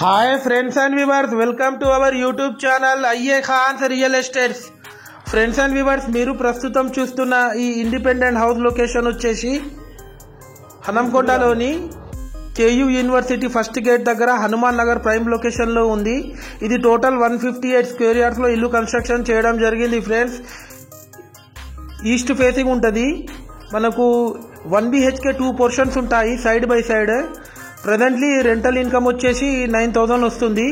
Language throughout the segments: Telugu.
Hi friends and viewers, welcome to our YouTube channel IA Khans Real Estates. Friends and viewers, మీరు ప్రస్తుతం చూస్తున్న ఈ ఇండిపెండెంట్ హౌస్ లొకేషన్ వచ్చేసి హనంకొండలోని కేయూ యూనివర్సిటీ ఫస్ట్ గేట్ దగ్గర హనుమాన్ నగర్ ప్రైమ్ లొకేషన్లో ఉంది. ఇది టోటల్ 158 స్క్వేర్ యార్డ్స్లో ఇల్లు కన్స్ట్రక్షన్ చేయడం జరిగింది. ఫ్రెండ్స్, ఈస్ట్ ఫేసింగ్ ఉంటుంది. మనకు 1 BHK 2 పోర్షన్స్ ఉంటాయి side by side. Presently rental income వచ్చేసి 9,000 వస్తుంది.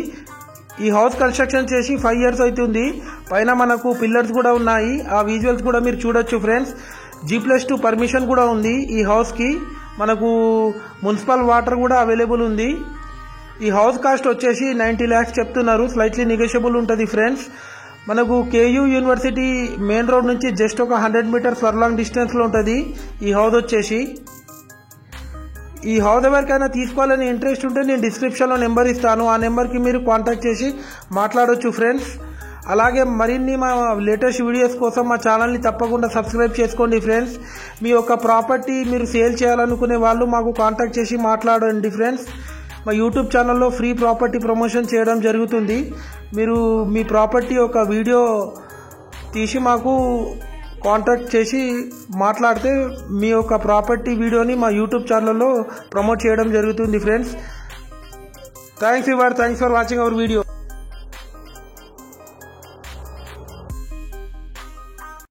ఈ హౌస్ కన్స్ట్రక్షన్ చేసి 5 years అవుతుంది. పైన మనకు పిల్లర్స్ కూడా ఉన్నాయి. ఆ విజువల్స్ కూడా మీరు చూడొచ్చు. ఫ్రెండ్స్, G+2 పర్మిషన్ కూడా ఉంది ఈ హౌస్కి. మనకు మున్సిపల్ వాటర్ కూడా అవైలబుల్ ఉంది. ఈ హౌస్ కాస్ట్ వచ్చేసి 90 lakhs చెప్తున్నారు. స్లైట్లీ నెగోషియబుల్ ఉంటుంది. ఫ్రెండ్స్, మనకు కేయూ యూనివర్సిటీ మెయిన్ రోడ్ నుంచి జస్ట్ ఒక 100 meters ఫర్లాంగ్ డిస్టెన్స్లో ఉంటుంది ఈ హౌస్ వచ్చేసి. ఈ హౌస్ ఎవరికైనా తీసుకోవాలని ఇంట్రెస్ట్ ఉంటే నేను డిస్క్రిప్షన్లో నెంబర్ ఇస్తాను. ఆ నెంబర్కి మీరు కాంటాక్ట్ చేసి మాట్లాడవచ్చు. ఫ్రెండ్స్, అలాగే మరిన్ని మా లేటెస్ట్ వీడియోస్ కోసం మా ఛానల్ని తప్పకుండా సబ్స్క్రైబ్ చేసుకోండి. ఫ్రెండ్స్, మీ యొక్క ప్రాపర్టీ మీరు సేల్ చేయాలనుకునే వాళ్ళు మాకు కాంటాక్ట్ చేసి మాట్లాడండి. ఫ్రెండ్స్, మా యూట్యూబ్ ఛానల్లో ఫ్రీ ప్రాపర్టీ ప్రమోషన్ చేయడం జరుగుతుంది. మీరు మీ ప్రాపర్టీ ఒక వీడియో తీసి మాకు కాంటాక్ట్ చేసి మాట్లాడితే మీ యొక్క ప్రాపర్టీ వీడియోని మా యూట్యూబ్ ఛానల్లో ప్రమోట్ చేయడం జరుగుతుంది. Friends, thanks for watching our video.